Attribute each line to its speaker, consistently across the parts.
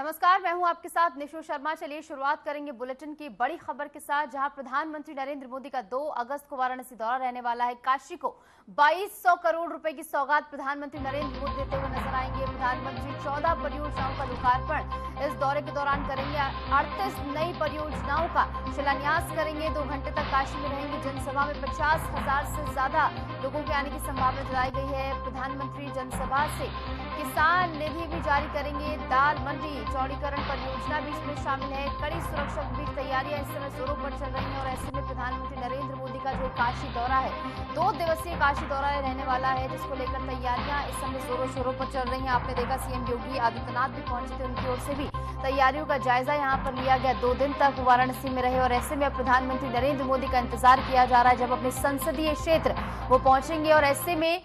Speaker 1: नमस्कार, मैं हूं आपके साथ निशु शर्मा। चलिए शुरुआत करेंगे बुलेटिन की बड़ी खबर के साथ, जहां प्रधानमंत्री नरेंद्र मोदी का 2 अगस्त को वाराणसी दौरा रहने वाला है। काशी को 2200 करोड़ रुपए की सौगात प्रधानमंत्री नरेंद्र मोदी देते हुए नजर आएंगे। प्रधानमंत्री 14 परियोजनाओं का लोकार्पण इस दौरे के दौरान करेंगे। 38 नई परियोजनाओं का शिलान्यास करेंगे। 2 घंटे तक काशी में रहेंगे। जनसभा में 50,000 से ज्यादा लोगों के आने की संभावना जताई गई है। प्रधानमंत्री जनसभा से किसान निधि भी जारी करेंगे। दाल मंडी चौड़ीकरण परियोजना भी इसमें शामिल है। कड़ी सुरक्षा के बीच तैयारियां इस समय जोरों पर चल रही हैं और ऐसे में प्रधानमंत्री नरेंद्र मोदी का जो काशी दौरा है, 2 दिवसीय काशी दौरा रहने वाला है, जिसको लेकर तैयारियां इस समय जोरों शोरों पर चल रही हैं। आपने देखा सीएम योगी आदित्यनाथ भी पहुंचे थे, उनकी ओर से भी तैयारियों का जायजा यहाँ पर लिया गया। 2 दिन तक वाराणसी में रहे और ऐसे में प्रधानमंत्री नरेंद्र मोदी का इंतजार किया जा रहा है जब अपने संसदीय क्षेत्र वो पहुंचेंगे। और ऐसे में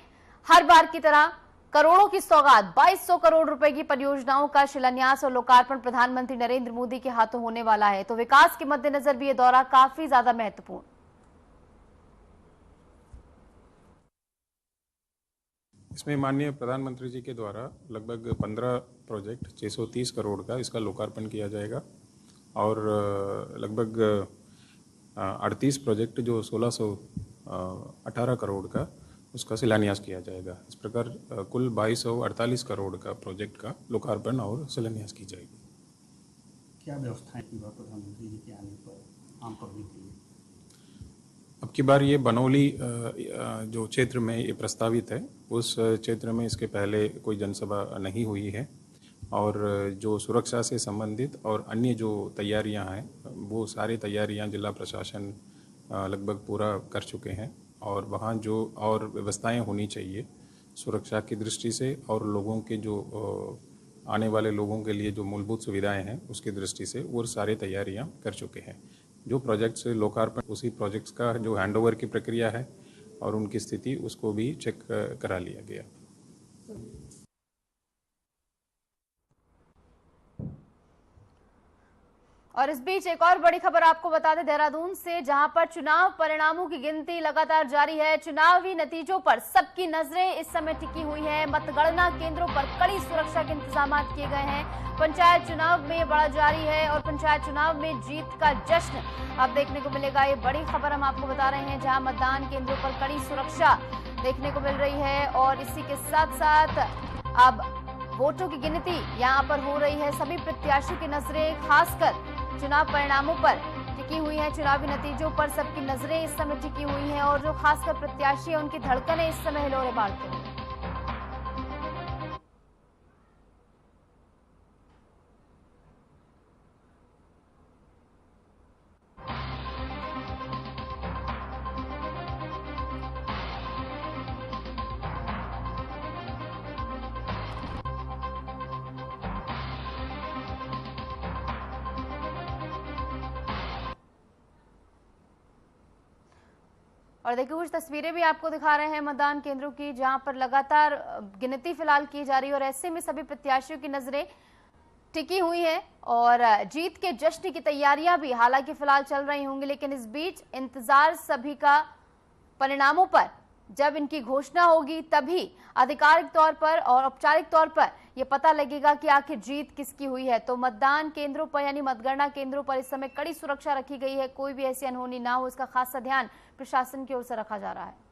Speaker 1: हर बार की तरह करोड़ों की सौगात, 2200 करोड़ रुपए की परियोजनाओं का शिलान्यास और लोकार्पण प्रधानमंत्री नरेंद्र मोदी के हाथों होने वाला है। तो विकास के मद्देनजर भी ये दौरा काफी ज्यादा महत्वपूर्ण।
Speaker 2: इसमें माननीय प्रधानमंत्री जी के द्वारा लगभग 15 प्रोजेक्ट 630 करोड़ का इसका लोकार्पण किया जाएगा और लगभग 38 प्रोजेक्ट जो 1618 करोड़ का उसका शिलान्यास किया जाएगा। इस प्रकार कुल 2248 करोड़ का प्रोजेक्ट का लोकार्पण और शिलान्यास की जाएगी।
Speaker 3: क्या व्यवस्थाएं की बात प्रधानमंत्री जी के आने पर आम पब्लिक के लिए?
Speaker 2: अब की बार ये बनौली जो क्षेत्र में ये प्रस्तावित है, उस क्षेत्र में इसके पहले कोई जनसभा नहीं हुई है और जो सुरक्षा से संबंधित और अन्य जो तैयारियां हैं वो सारी तैयारियां जिला प्रशासन लगभग पूरा कर चुके हैं और वहाँ जो और व्यवस्थाएं होनी चाहिए सुरक्षा की दृष्टि से और लोगों के जो आने वाले लोगों के लिए जो मूलभूत सुविधाएं हैं उसकी दृष्टि से वो सारी तैयारियां कर चुके हैं। जो प्रोजेक्ट से लोकार्पण, उसी प्रोजेक्ट्स का जो हैंडओवर की प्रक्रिया है और उनकी स्थिति उसको भी चेक करा लिया गया।
Speaker 1: और इस बीच एक और बड़ी खबर आपको बता दें देहरादून से, जहां पर चुनाव परिणामों की गिनती लगातार जारी है। चुनावी नतीजों पर सबकी नजरें इस समय टिकी हुई है। मतगणना केंद्रों पर कड़ी सुरक्षा के इंतजाम किए गए हैं। पंचायत चुनाव में बड़ा जारी है और पंचायत चुनाव में जीत का जश्न अब देखने को मिलेगा। ये बड़ी खबर हम आपको बता रहे हैं, जहां मतदान केंद्रों पर कड़ी सुरक्षा देखने को मिल रही है और इसी के साथ साथ अब वोटों की गिनती यहाँ पर हो रही है। सभी प्रत्याशियों की नजरें खासकर चुनाव परिणामों पर टिकी हुई हैं। चुनावी नतीजों पर सबकी नजरें इस समय टिकी हुई हैं और जो खासकर प्रत्याशी है उनकी धड़कनें इस समय हिलोरे मारते हैं। और देखिए कुछ तस्वीरें भी आपको दिखा रहे हैं मतदान केंद्रों की, जहां पर लगातार गिनती फिलहाल की जा रही है और ऐसे में सभी प्रत्याशियों की नजरें टिकी हुई है और जीत के जश्न की तैयारियां भी हालांकि फिलहाल चल रही होंगी, लेकिन इस बीच इंतजार सभी का परिणामों पर। जब इनकी घोषणा होगी तभी आधिकारिक तौर पर और औपचारिक तौर पर यह पता लगेगा कि आखिर जीत किसकी हुई है। तो मतदान केंद्रों पर यानी मतगणना केंद्रों पर इस समय कड़ी सुरक्षा रखी गई है। कोई भी ऐसी अनहोनी ना हो, इसका खासा ध्यान प्रशासन की ओर से रखा जा रहा है।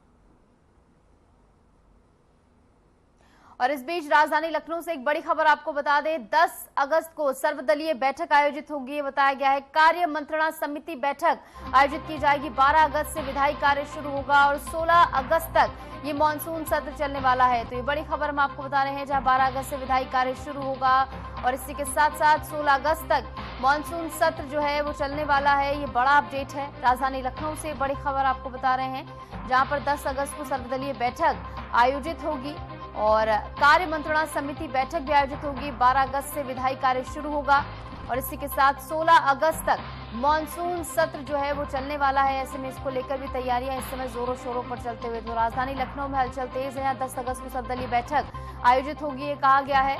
Speaker 1: और इस बीच राजधानी लखनऊ से एक बड़ी खबर आपको बता दें, 10 अगस्त को सर्वदलीय बैठक आयोजित होगी, ये बताया गया है। कार्य मंत्रणा समिति बैठक आयोजित की जाएगी। 12 अगस्त से विधायी कार्य शुरू होगा और 16 अगस्त तक ये मानसून सत्र चलने वाला है। तो ये बड़ी खबर हम आपको बता रहे हैं, जहां 12 अगस्त से विधायी कार्य शुरू होगा और इसी के साथ साथ 16 अगस्त तक मानसून सत्र जो है वो चलने वाला है। ये बड़ा अपडेट है। राजधानी लखनऊ से बड़ी खबर आपको बता रहे हैं, जहां पर 10 अगस्त को सर्वदलीय बैठक आयोजित होगी और कार्य मंत्रणा समिति बैठक भी आयोजित होगी। 12 अगस्त से विधायी कार्य शुरू होगा और इसी के साथ 16 अगस्त तक मानसून सत्र जो है वो चलने वाला है। ऐसे में इसको लेकर भी तैयारियां इस समय जोरों शोरों पर चलते हुए। तो राजधानी लखनऊ में हलचल तेज है। यहाँ 10 अगस्त को सर्वदलीय बैठक आयोजित होगी, ये कहा गया है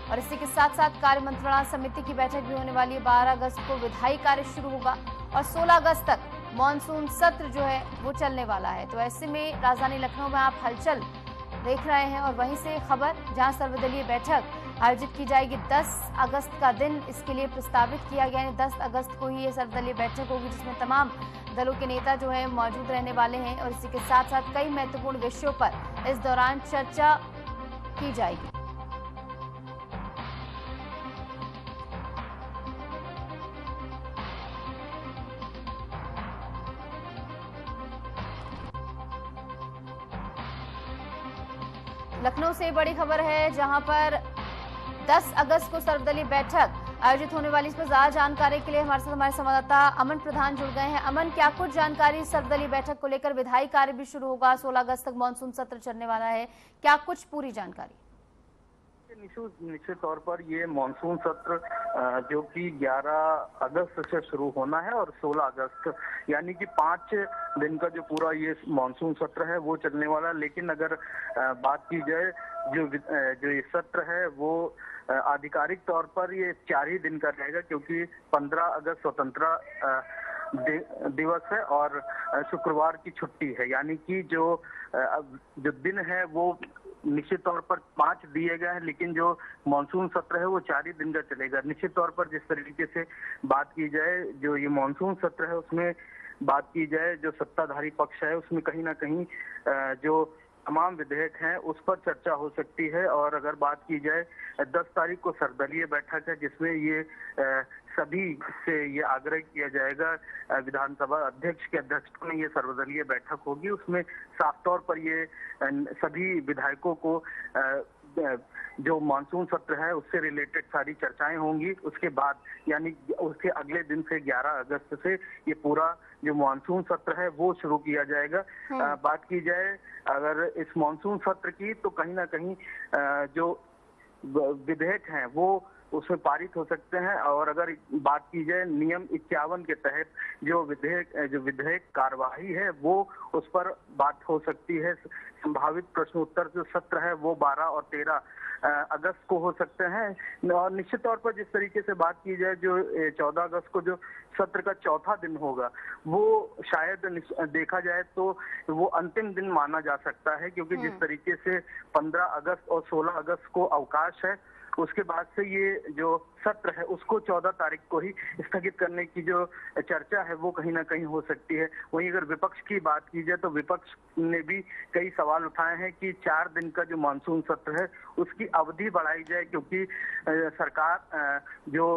Speaker 1: और इसी के साथ साथ कार्य मंत्रणा समिति की बैठक भी होने वाली है। 12 अगस्त को विधायी कार्य शुरू होगा और 16 अगस्त तक मानसून सत्र जो है वो चलने वाला है। तो ऐसे में राजधानी लखनऊ में आप हलचल देख रहे हैं। और वहीं से खबर जहां सर्वदलीय बैठक आयोजित की जाएगी 10 अगस्त का दिन इसके लिए प्रस्तावित किया गया है। 10 अगस्त को ही ये सर्वदलीय बैठक होगी जिसमें तमाम दलों के नेता जो है मौजूद रहने वाले हैं और इसी के साथ साथ कई महत्वपूर्ण विषयों पर इस दौरान चर्चा की जाएगी। लखनऊ से बड़ी खबर है जहां पर 10 अगस्त को सर्वदलीय बैठक आयोजित होने वाली, इस पर ज्यादा जानकारी के लिए हमारे साथ हमारे संवाददाता अमन प्रधान जुड़ गए हैं। अमन, क्या कुछ जानकारी सर्वदलीय बैठक को लेकर? विधायी कार्य भी शुरू होगा, 16 अगस्त तक मानसून सत्र चलने वाला है, क्या कुछ पूरी जानकारी?
Speaker 4: निश्चित तौर पर ये मानसून सत्र जो कि 11 अगस्त से शुरू होना है और 16 अगस्त यानी कि 5 दिन का जो पूरा ये मानसून सत्र है वो चलने वाला है। लेकिन अगर बात की जाए जो ये सत्र है वो आधिकारिक तौर पर ये 4 ही दिन का रहेगा, क्योंकि 15 अगस्त स्वतंत्रता दिवस है और शुक्रवार की छुट्टी है। यानी कि जो दिन है वो निश्चित तौर पर 5 दिए गए हैं, लेकिन जो मानसून सत्र है वो 4 ही दिन का चलेगा। निश्चित तौर पर जिस तरीके से बात की जाए, जो ये मानसून सत्र है उसमें बात की जाए, जो सत्ताधारी पक्ष है उसमें कहीं ना कहीं जो तमाम विधेयक हैं उस पर चर्चा हो सकती है। और अगर बात की जाए 10 तारीख को सर्वदलीय बैठक है जिसमें ये सभी से ये आग्रह किया जाएगा, विधानसभा अध्यक्ष के अध्यक्षता में ये सर्वदलीय बैठक होगी। उसमें साफ तौर पर ये सभी विधायकों को जो मानसून सत्र है उससे रिलेटेड सारी चर्चाएं होंगी। उसके बाद यानी उसके अगले दिन से 11 अगस्त से ये पूरा जो मानसून सत्र है वो शुरू किया जाएगा। बात की जाए अगर इस मानसून सत्र की, तो कहीं ना कहीं जो विधेयक हैं वो उसमें पारित हो सकते हैं। और अगर बात की जाए नियम 51 के तहत जो विधेयक कार्यवाही है वो उस पर बात हो सकती है। संभावित प्रश्नोत्तर जो सत्र है वो 12 और 13 अगस्त को हो सकते हैं। और निश्चित तौर पर जिस तरीके से बात की जाए, जो 14 अगस्त को जो सत्र का चौथा दिन होगा वो शायद देखा जाए तो वो अंतिम दिन माना जा सकता है, क्योंकि जिस तरीके से 15 अगस्त और 16 अगस्त को अवकाश है, उसके बाद से ये जो सत्र है उसको 14 तारीख को ही स्थगित करने की जो चर्चा है वो कहीं ना कहीं हो सकती है। वहीं अगर विपक्ष की बात की जाए तो विपक्ष ने भी कई सवाल उठाए हैं कि 4 दिन का जो मानसून सत्र है उसकी अवधि बढ़ाई जाए, क्योंकि सरकार जो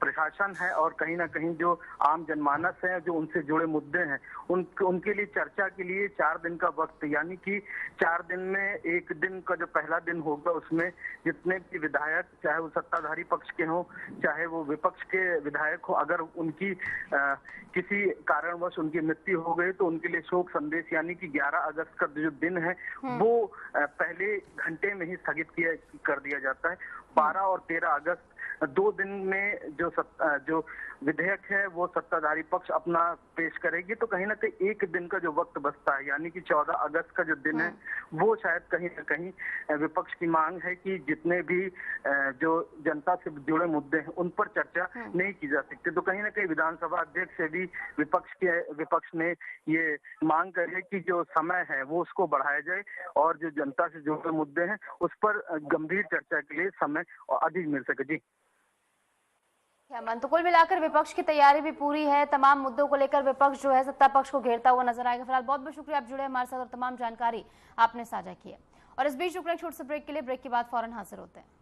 Speaker 4: प्रशासन है और कहीं ना कहीं जो आम जनमानस है, जो उनसे जुड़े मुद्दे हैं, उनके लिए चर्चा के लिए 4 दिन का वक्त, यानी कि 4 दिन में एक दिन का जो पहला दिन होगा उसमें जितने भी विधायक, चाहे वो सत्ताधारी पक्ष के हों चाहे वो विपक्ष के विधायक हो, अगर उनकी किसी कारणवश उनकी मृत्यु हो गई तो उनके लिए शोक संदेश यानी कि 11 अगस्त का जो दिन है वो पहले घंटे में ही स्थगित कर दिया जाता है। 12 और 13 अगस्त 2 दिन में जो विधेयक है वो सत्ताधारी पक्ष अपना पेश करेगी, तो कहीं ना कहीं एक दिन का जो वक्त बचता है यानी कि 14 अगस्त का जो दिन है वो शायद कहीं ना कहीं विपक्ष की मांग है कि जितने भी जो जनता से जुड़े मुद्दे हैं उन पर चर्चा नहीं की जा सकती। तो कहीं ना कहीं विधानसभा अध्यक्ष से भी विपक्ष ने ये मांग करी है कि जो समय है वो उसको बढ़ाया जाए और जो जनता से जुड़े मुद्दे हैं उस पर गंभीर चर्चा के लिए समय अधिक मिल सके। जी
Speaker 1: मन, तो कुल मिलाकर विपक्ष की तैयारी भी पूरी है। तमाम मुद्दों को लेकर विपक्ष जो है सत्ता पक्ष को घेरता हुआ नजर आएगा। फिलहाल बहुत बहुत शुक्रिया, आप जुड़े हमारे साथ और तमाम जानकारी आपने साझा की है। और इस बीच रुक रहे छोटे से ब्रेक के लिए, ब्रेक के बाद फौरन हाजिर होते हैं।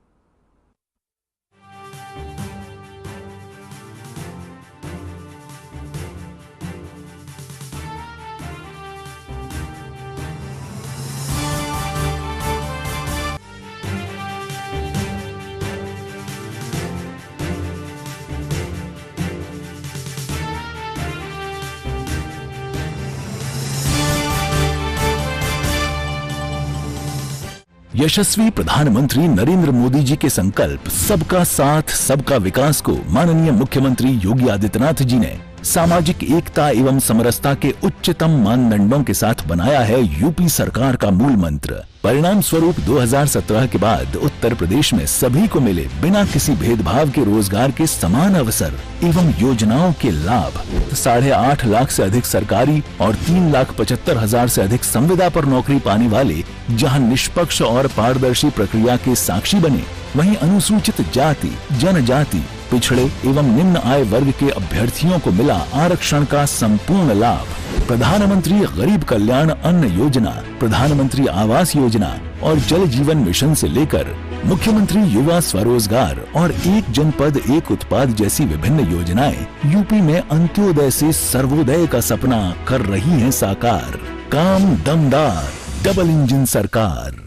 Speaker 5: यशस्वी प्रधानमंत्री नरेंद्र मोदी जी के संकल्प सबका साथ सबका विकास को माननीय मुख्यमंत्री योगी आदित्यनाथ जी ने सामाजिक एकता एवं समरसता के उच्चतम मानदंडों के साथ बनाया है यूपी सरकार का मूल मंत्र। परिणाम स्वरूप 2017 के बाद उत्तर प्रदेश में सभी को मिले बिना किसी भेदभाव के रोजगार के समान अवसर एवं योजनाओं के लाभ। 8.5 लाख से अधिक सरकारी और 3,75,000 से अधिक संविदा पर नौकरी पाने वाले जहां निष्पक्ष और पारदर्शी प्रक्रिया के साक्षी बने, वहीं अनुसूचित जाति, जनजाति, पिछड़े एवं निम्न आय वर्ग के अभ्यर्थियों को मिला आरक्षण का संपूर्ण लाभ। प्रधानमंत्री गरीब कल्याण अन्न योजना, प्रधानमंत्री आवास योजना और जल जीवन मिशन से लेकर मुख्यमंत्री युवा स्वरोजगार और एक जनपद एक उत्पाद जैसी विभिन्न योजनाएं यूपी में अंत्योदय से सर्वोदय का सपना कर रही हैं साकार। काम दमदार, डबल इंजन सरकार।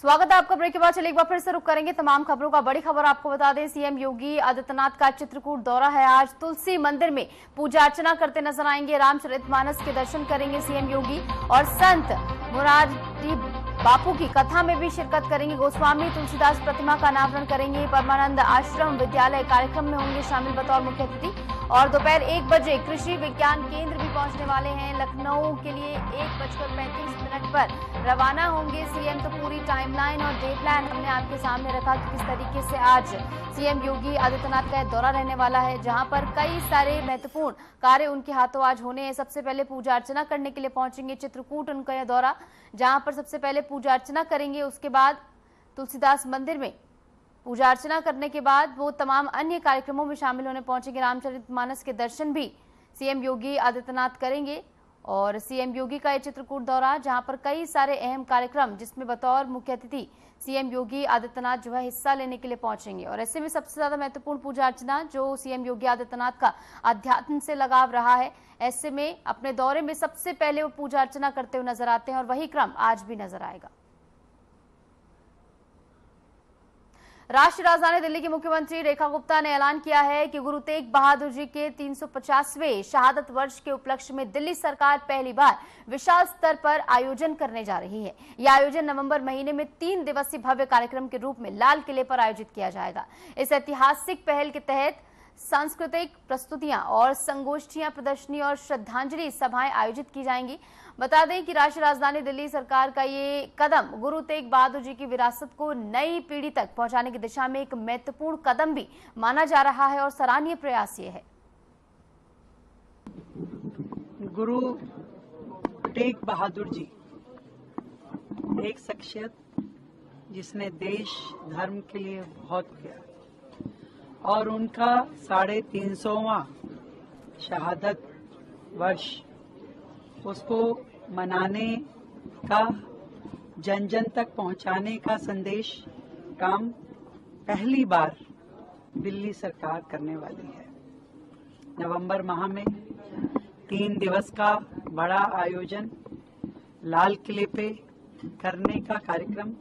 Speaker 1: स्वागत है आपका। ब्रेक के बाद चलिए एक बार फिर से रुक करेंगे तमाम खबरों का। बड़ी खबर आपको बता दें, सीएम योगी आदित्यनाथ का चित्रकूट दौरा है। आज तुलसी मंदिर में पूजा अर्चना करते नजर आएंगे। रामचरितमानस के दर्शन करेंगे सीएम योगी और संत मुरारी बापू की कथा में भी शिरकत करेंगे। गोस्वामी तुलसीदास प्रतिमा का अनावरण करेंगे। परमानंद आश्रम विद्यालय कार्यक्रम में होंगे शामिल बतौर मुख्य अतिथि। और दोपहर 1 बजे कृषि विज्ञान केंद्र भी पहुंचने वाले हैं। लखनऊ के लिए 1:35 पर रवाना होंगे सीएम। तो पूरी टाइमलाइन और डे प्लान हमने आपके सामने रखा कि किस तरीके से आज सीएम योगी आदित्यनाथ का दौरा रहने वाला है, जहां पर कई सारे महत्वपूर्ण कार्य उनके हाथों आज होने हैं। सबसे पहले पूजा अर्चना करने के लिए पहुंचेंगे चित्रकूट, उनका यह दौरा, जहां पर सबसे पहले पूजा अर्चना करेंगे। उसके बाद तुलसीदास मंदिर में पूजा अर्चना करने के बाद वो तमाम अन्य कार्यक्रमों में शामिल होने पहुंचेंगे। रामचरितमानस के दर्शन भी सीएम योगी आदित्यनाथ करेंगे। और सीएम योगी का ये चित्रकूट दौरा, जहां पर कई सारे अहम कार्यक्रम, जिसमें बतौर मुख्य अतिथि सीएम योगी आदित्यनाथ जो है हिस्सा लेने के लिए पहुंचेंगे। और ऐसे में सबसे ज्यादा महत्वपूर्ण पूजा अर्चना जो सीएम योगी आदित्यनाथ का अध्यात्म से लगाव रहा है, ऐसे में अपने दौरे में सबसे पहले वो पूजा अर्चना करते हुए नजर आते हैं और वही क्रम आज भी नजर आएगा। राष्ट्रीय राजधानी दिल्ली की मुख्यमंत्री रेखा गुप्ता ने ऐलान किया है कि गुरु तेग बहादुर जी के 350वें शहादत वर्ष के उपलक्ष्य में दिल्ली सरकार पहली बार विशाल स्तर पर आयोजन करने जा रही है। यह आयोजन नवंबर महीने में 3 दिवसीय भव्य कार्यक्रम के रूप में लाल किले पर आयोजित किया जाएगा। इस ऐतिहासिक पहल के तहत सांस्कृतिक प्रस्तुतियां और संगोष्ठियां, प्रदर्शनी और श्रद्धांजलि सभाएं आयोजित की जाएंगी। बता दें कि राष्ट्रीय राजधानी दिल्ली सरकार का ये कदम गुरु तेग बहादुर जी की विरासत को नई पीढ़ी तक पहुंचाने की दिशा में एक महत्वपूर्ण कदम भी माना जा रहा है और सराहनीय प्रयास ये है।
Speaker 6: गुरु तेग बहादुर जी एक शख्सियत जिसने देश धर्म के लिए बहुत किया और उनका 350वां शहादत वर्ष, उसको मनाने का, जन जन तक पहुंचाने का संदेश काम पहली बार दिल्ली सरकार करने वाली है। नवंबर माह में 3 दिवस का बड़ा आयोजन लाल किले पे करने का कार्यक्रम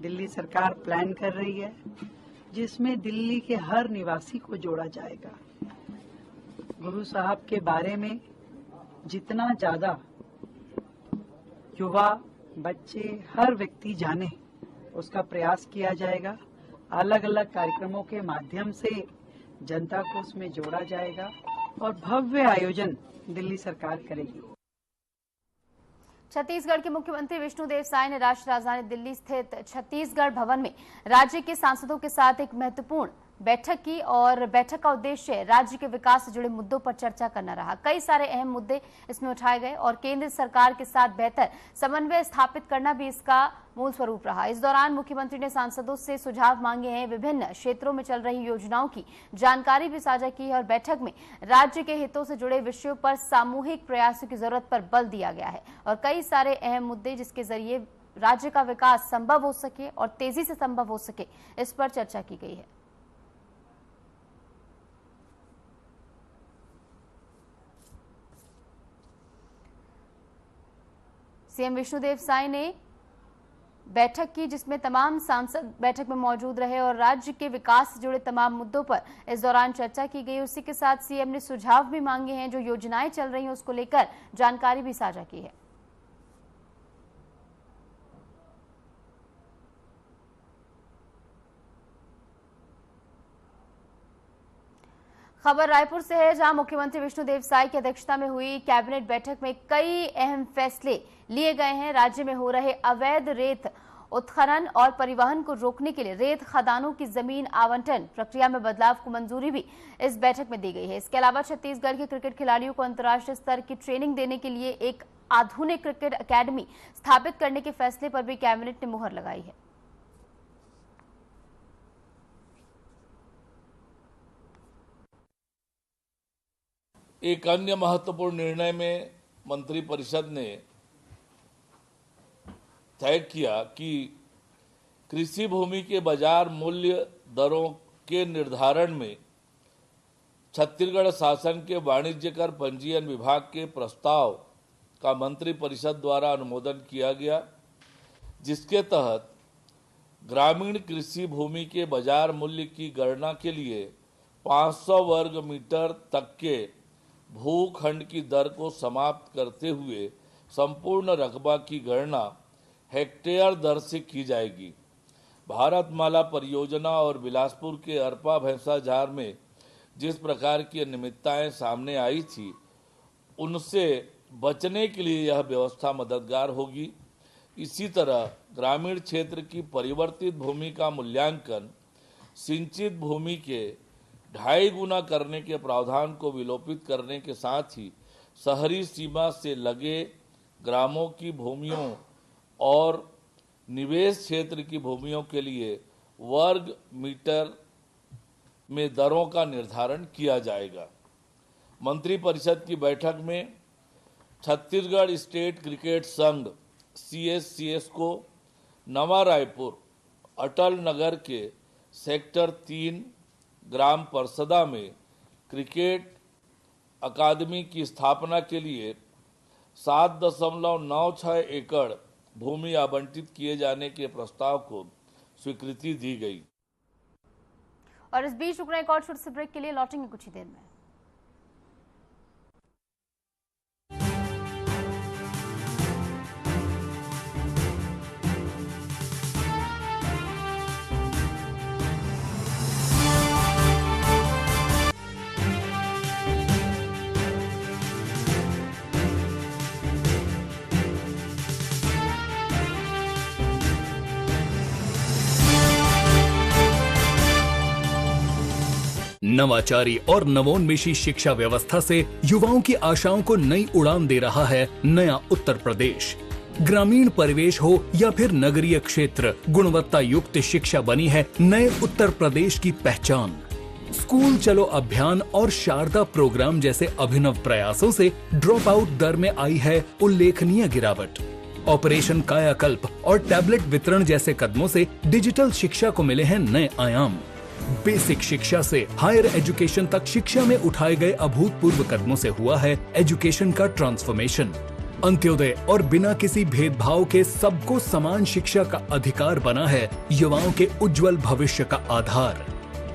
Speaker 6: दिल्ली सरकार प्लान कर रही है, जिसमें दिल्ली के हर निवासी को जोड़ा जाएगा। गुरु साहब के बारे में जितना ज्यादा युवा, बच्चे, हर व्यक्ति जाने, उसका प्रयास किया जाएगा। अलग अलग कार्यक्रमों के माध्यम से जनता को उसमें जोड़ा जाएगा और भव्य आयोजन दिल्ली सरकार करेगी।
Speaker 1: छत्तीसगढ़ के मुख्यमंत्री विष्णुदेव साय ने राष्ट्रीय राजधानी दिल्ली स्थित छत्तीसगढ़ भवन में राज्य के सांसदों के साथ एक महत्वपूर्ण बैठक की और बैठक का उद्देश्य राज्य के विकास से जुड़े मुद्दों पर चर्चा करना रहा। कई सारे अहम मुद्दे इसमें उठाए गए और केंद्र सरकार के साथ बेहतर समन्वय स्थापित करना भी इसका मूल स्वरूप रहा। इस दौरान मुख्यमंत्री ने सांसदों से सुझाव मांगे हैं, विभिन्न क्षेत्रों में चल रही योजनाओं की जानकारी भी साझा की है और बैठक में राज्य के हितों से जुड़े विषयों पर सामूहिक प्रयासों की जरूरत पर बल दिया गया है और कई सारे अहम मुद्दे जिसके जरिए राज्य का विकास संभव हो सके और तेजी से संभव हो सके, इस पर चर्चा की गई है। सीएम विष्णुदेव साय ने बैठक की, जिसमें तमाम सांसद बैठक में मौजूद रहे और राज्य के विकास से जुड़े तमाम मुद्दों पर इस दौरान चर्चा की गई। उसी के साथ सीएम ने सुझाव भी मांगे हैं, जो योजनाएं चल रही हैं उसको लेकर जानकारी भी साझा की है। खबर रायपुर से है, जहां मुख्यमंत्री विष्णुदेव साय की अध्यक्षता में हुई कैबिनेट बैठक में कई अहम फैसले लिए गए हैं। राज्य में हो रहे अवैध रेत उत्खनन और परिवहन को रोकने के लिए रेत खदानों की जमीन आवंटन प्रक्रिया में बदलाव को मंजूरी भी इस बैठक में दी गई है। इसके अलावा छत्तीसगढ़ के क्रिकेट खिलाड़ियों को अंतर्राष्ट्रीय स्तर की ट्रेनिंग देने के लिए एक आधुनिक क्रिकेट अकेडमी स्थापित करने के फैसले पर भी कैबिनेट ने मुहर लगाई है।
Speaker 7: एक अन्य महत्वपूर्ण निर्णय में मंत्रिपरिषद ने तय किया कि कृषि भूमि के बाजार मूल्य दरों के निर्धारण में छत्तीसगढ़ शासन के वाणिज्य कर पंजीयन विभाग के प्रस्ताव का मंत्रिपरिषद द्वारा अनुमोदन किया गया, जिसके तहत ग्रामीण कृषि भूमि के बाजार मूल्य की गणना के लिए 500 वर्ग मीटर तक के भूखंड की दर को समाप्त करते हुए संपूर्ण रकबा की गणना हेक्टेयर दर से की जाएगी। भारतमाला परियोजना और बिलासपुर के अरपा भैंसा झार में जिस प्रकार की अनियमितताएं सामने आई थी, उनसे बचने के लिए यह व्यवस्था मददगार होगी। इसी तरह ग्रामीण क्षेत्र की परिवर्तित भूमि का मूल्यांकन सिंचित भूमि के 2.5 गुना करने के प्रावधान को विलोपित करने के साथ ही शहरी सीमा से लगे ग्रामों की भूमियों और निवेश क्षेत्र की भूमियों के लिए वर्ग मीटर में दरों का निर्धारण किया जाएगा। मंत्रिपरिषद की बैठक में छत्तीसगढ़ स्टेट क्रिकेट संघ CSCS को नवा रायपुर अटल नगर के सेक्टर 3 ग्राम परसदा में क्रिकेट अकादमी की स्थापना के लिए 7.96 एकड़ भूमि आवंटित किए जाने के प्रस्ताव को स्वीकृति दी गई।
Speaker 1: और इस बीच रुकना एक और छोटे से ब्रेक के लिए, लौटेंगे कुछ ही देर में।
Speaker 5: नवाचारी और नवोन्मेषी शिक्षा व्यवस्था से युवाओं की आशाओं को नई उड़ान दे रहा है नया उत्तर प्रदेश। ग्रामीण परिवेश हो या फिर नगरीय क्षेत्र, गुणवत्ता युक्त शिक्षा बनी है नए उत्तर प्रदेश की पहचान। स्कूल चलो अभियान और शारदा प्रोग्राम जैसे अभिनव प्रयासों से ड्रॉप आउट दर में आई है उल्लेखनीय गिरावट। ऑपरेशन कायाकल्प और टैबलेट वितरण जैसे कदमों से डिजिटल शिक्षा को मिले हैं नए आयाम। बेसिक शिक्षा से हायर एजुकेशन तक शिक्षा में उठाए गए अभूतपूर्व कदमों से हुआ है एजुकेशन का ट्रांसफॉर्मेशन। अंत्योदय और बिना किसी भेदभाव के सबको समान शिक्षा का अधिकार बना है युवाओं के उज्जवल भविष्य का आधार।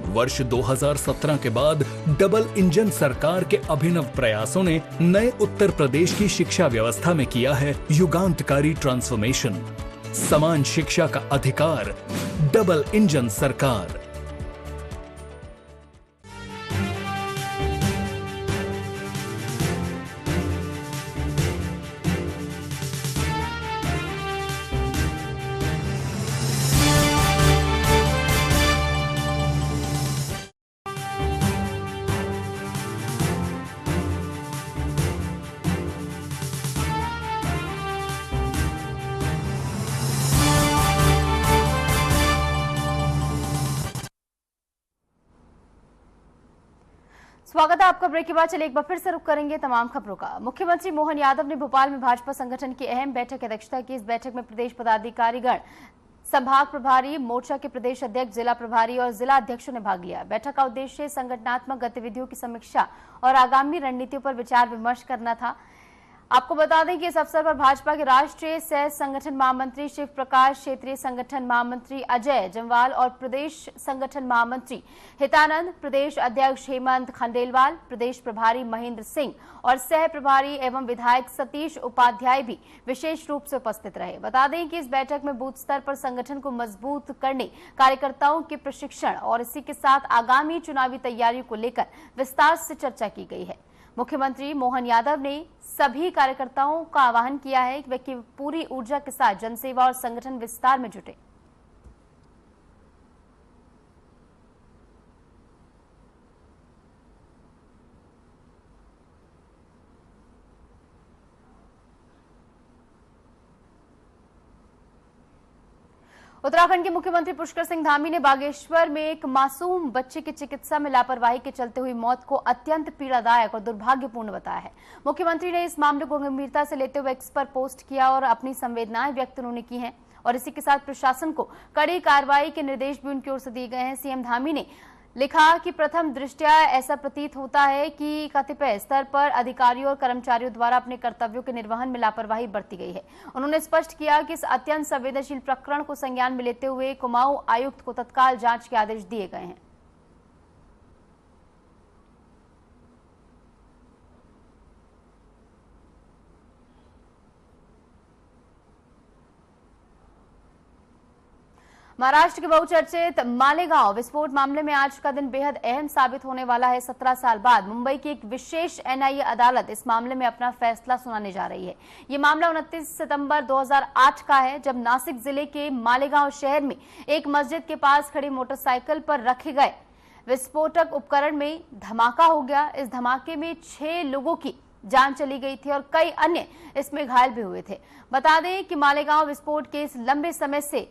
Speaker 5: वर्ष 2017 के बाद डबल इंजन सरकार के अभिनव प्रयासों ने नए उत्तर प्रदेश की शिक्षा व्यवस्था में किया है युगांतकारी ट्रांसफॉर्मेशन। समान शिक्षा का अधिकार, डबल इंजन सरकार।
Speaker 1: स्वागत है आपका। ब्रेक के बाद चलिए एक बार फिर से रुख करेंगे तमाम खबरों का। मुख्यमंत्री मोहन यादव ने भोपाल में भाजपा संगठन की अहम बैठक की अध्यक्षता की। इस बैठक में प्रदेश पदाधिकारीगण, संभाग प्रभारी, मोर्चा के प्रदेश अध्यक्ष, जिला प्रभारी और जिला अध्यक्षों ने भाग लिया। बैठक का उद्देश्य संगठनात्मक गतिविधियों की समीक्षा और आगामी रणनीतियों पर विचार विमर्श करना था। आपको बता दें कि इस अवसर पर भाजपा के राष्ट्रीय सह संगठन महामंत्री शिव प्रकाश, क्षेत्रीय संगठन महामंत्री अजय जमवाल और प्रदेश संगठन महामंत्री हितानंद, प्रदेश अध्यक्ष हेमंत खंडेलवाल, प्रदेश प्रभारी महेंद्र सिंह और सह प्रभारी एवं विधायक सतीश उपाध्याय भी विशेष रूप से उपस्थित रहे। बता दें कि इस बैठक में बूथ स्तर पर संगठन को मजबूत करने, कार्यकर्ताओं के प्रशिक्षण और इसी के साथ आगामी चुनावी तैयारियों को लेकर विस्तार से चर्चा की गई है। मुख्यमंत्री मोहन यादव ने सभी कार्यकर्ताओं का आह्वान किया है कि वे पूरी ऊर्जा के साथ जनसेवा और संगठन विस्तार में जुटे। उत्तराखंड के मुख्यमंत्री पुष्कर सिंह धामी ने बागेश्वर में एक मासूम बच्चे की चिकित्सा में लापरवाही के चलते हुई मौत को अत्यंत पीड़ादायक और दुर्भाग्यपूर्ण बताया है। मुख्यमंत्री ने इस मामले को गंभीरता से लेते हुए एक्स पर पोस्ट किया और अपनी संवेदनाएं व्यक्त उन्होंने की हैं और इसी के साथ प्रशासन को कड़ी कार्रवाई के निर्देश भी उनकी ओर से दिए गए हैं। सीएम धामी ने लिखा कि प्रथम दृष्टया ऐसा प्रतीत होता है कि कतिपय स्तर पर अधिकारियों और कर्मचारियों द्वारा अपने कर्तव्यों के निर्वहन में लापरवाही बरती गई है। उन्होंने स्पष्ट किया कि इस अत्यंत संवेदनशील प्रकरण को संज्ञान में लेते हुए कुमाऊं आयुक्त को तत्काल जांच के आदेश दिए गए हैं। महाराष्ट्र के बहुचर्चित मालेगांव विस्फोट मामले में आज का दिन बेहद अहम साबित होने वाला है। 17 साल बाद मुंबई की एक विशेष एनआईए अदालत इस मामले में अपना फैसला सुनाने जा रही है। ये मामला 29 सितंबर 2008 का है, जब नासिक जिले के मालेगांव शहर में एक मस्जिद के पास खड़ी मोटरसाइकिल पर रखे गए विस्फोटक उपकरण में धमाका हो गया। इस धमाके में 6 लोगों की जान चली गई थी और कई अन्य इसमें घायल भी हुए थे। बता दें कि मालेगांव विस्फोट केस लंबे समय से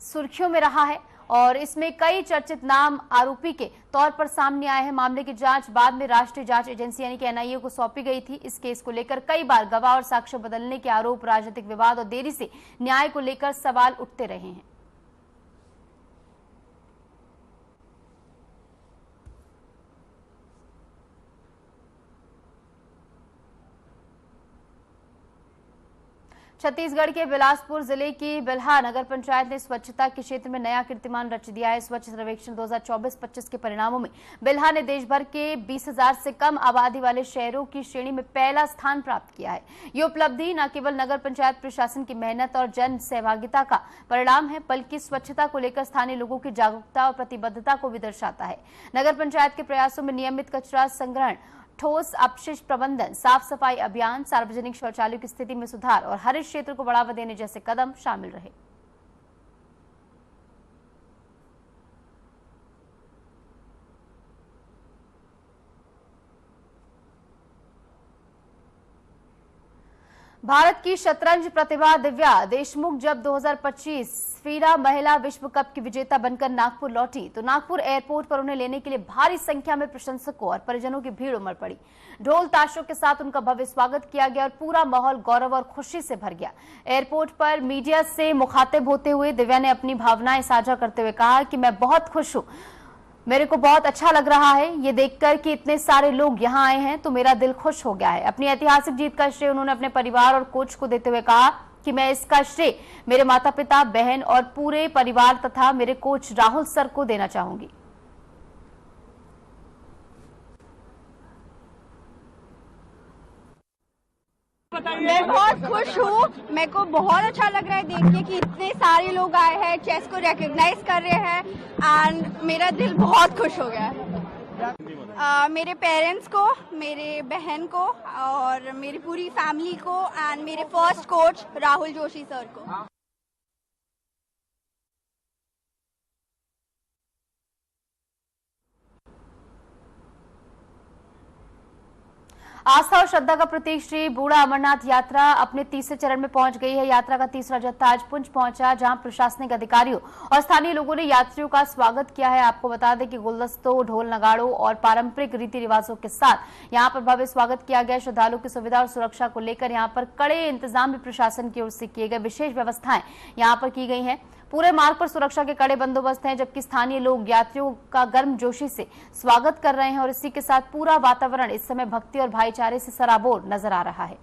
Speaker 1: सुर्खियों में रहा है और इसमें कई चर्चित नाम आरोपी के तौर पर सामने आए हैं। मामले की जांच बाद में राष्ट्रीय जांच एजेंसी यानी कि एनआईए को सौंपी गई थी। इस केस को लेकर कई बार गवाह और साक्ष्य बदलने के आरोप, राजनीतिक विवाद और देरी से न्याय को लेकर सवाल उठते रहे हैं। छत्तीसगढ़ के बिलासपुर जिले की बिल्हा नगर पंचायत ने स्वच्छता के क्षेत्र में नया कीर्तिमान रच दिया है। स्वच्छ सर्वेक्षण 2024-25 के परिणामों में बिल्हा ने देश भर के 20,000 से कम आबादी वाले शहरों की श्रेणी में पहला स्थान प्राप्त किया है। ये उपलब्धि न केवल नगर पंचायत प्रशासन की मेहनत और जन सहभागिता का परिणाम है, बल्कि स्वच्छता को लेकर स्थानीय लोगों की जागरूकता और प्रतिबद्धता को भी दर्शाता है। नगर पंचायत के प्रयासों में नियमित कचरा संग्रहण, ठोस अपशिष्ट प्रबंधन, साफ सफाई अभियान, सार्वजनिक शौचालयों की स्थिति में सुधार और हरित क्षेत्र को बढ़ावा देने जैसे कदम शामिल रहे। भारत की शतरंज प्रतिभा दिव्या देशमुख जब 2025 फीडा महिला विश्व कप की विजेता बनकर नागपुर लौटी तो नागपुर एयरपोर्ट पर उन्हें लेने के लिए भारी संख्या में प्रशंसकों और परिजनों की भीड़ उमड़ पड़ी। ढोल ताशों के साथ उनका भव्य स्वागत किया गया और पूरा माहौल गौरव और खुशी से भर गया। एयरपोर्ट पर मीडिया से मुखातिब होते हुए दिव्या ने अपनी भावनाएं साझा करते हुए कहा कि मैं बहुत खुश हूं, मेरे को बहुत अच्छा लग रहा है ये देखकर कि इतने सारे लोग यहाँ आए हैं तो मेरा दिल खुश हो गया है। अपनी ऐतिहासिक जीत का श्रेय उन्होंने अपने परिवार और कोच को देते हुए कहा कि मैं इसका श्रेय मेरे माता पिता, बहन और पूरे परिवार तथा मेरे कोच राहुल सर को देना चाहूंगी।
Speaker 8: मैं बहुत खुश हूँ, मेरे को बहुत अच्छा लग रहा है देख के कि इतने सारे लोग आए हैं, चेस को रिकॉग्नाइज कर रहे हैं एंड मेरा दिल बहुत खुश हो गया है। मेरे पेरेंट्स को, मेरे बहन को और मेरी पूरी फैमिली को एंड मेरे first coach Rahul Joshi sir को।
Speaker 1: आस्था और श्रद्धा का प्रतीक श्री बूढ़ा अमरनाथ यात्रा अपने तीसरे चरण में पहुंच गई है। यात्रा का तीसरा जत्था आज पुंछ पहुंचा, जहां प्रशासनिक अधिकारियों और स्थानीय लोगों ने यात्रियों का स्वागत किया है। आपको बता दें कि गुलदस्तों, ढोल नगाड़ों और पारंपरिक रीति रिवाजों के साथ यहां पर भव्य स्वागत किया गया। श्रद्धालुओं की सुविधा और सुरक्षा को लेकर यहां पर कड़े इंतजाम भी प्रशासन की ओर से किए गए। विशेष व्यवस्थाएं यहां पर की गई हैं। पूरे मार्ग पर सुरक्षा के कड़े बंदोबस्त हैं, जबकि स्थानीय लोग यात्रियों का गर्मजोशी से स्वागत कर रहे हैं और इसी के साथ पूरा वातावरण इस समय भक्ति और भाईचारे से सराबोर नजर आ रहा है।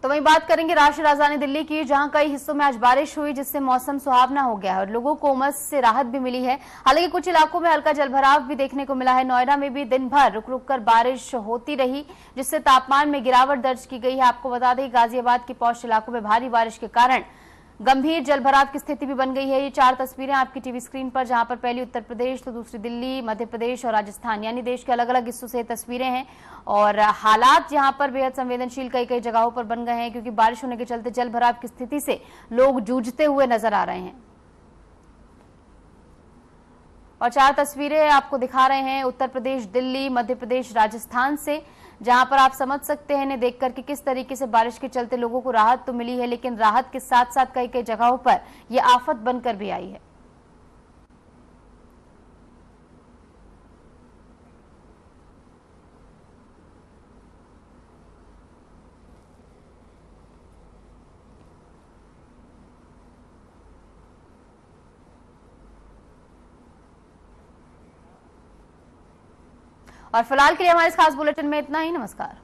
Speaker 1: तो वहीं बात करेंगे राष्ट्रीय राजधानी दिल्ली की, जहां कई हिस्सों में आज बारिश हुई, जिससे मौसम सुहावना हो गया है और लोगों को उमस से राहत भी मिली है। हालांकि कुछ इलाकों में हल्का जलभराव भी देखने को मिला है। नोएडा में भी दिन भर रुक रुक कर बारिश होती रही, जिससे तापमान में गिरावट दर्ज की गई है। आपको बता दें गाजियाबाद के पौष इलाकों में भारी बारिश के कारण गंभीर जलभराव की स्थिति भी बन गई है। ये 4 तस्वीरें आपकी टीवी स्क्रीन पर, जहां पर पहली उत्तर प्रदेश तो दूसरी दिल्ली, मध्य प्रदेश और राजस्थान, यानी देश के अलग अलग हिस्सों से तस्वीरें हैं। और हालात यहां पर बेहद संवेदनशील कई कई जगहों पर बन गए हैं, क्योंकि बारिश होने के चलते जलभराव की स्थिति से लोग जूझते हुए नजर आ रहे हैं। और 4 तस्वीरें आपको दिखा रहे हैं उत्तर प्रदेश, दिल्ली, मध्य प्रदेश, राजस्थान से, जहां पर आप समझ सकते हैं इन्हें देखकर कि किस तरीके से बारिश के चलते लोगों को राहत तो मिली है, लेकिन राहत के साथ साथ कई कई जगहों पर यह आफत बनकर भी आई है। और फिलहाल के लिए हमारे इस खास बुलेटिन में इतना ही। नमस्कार।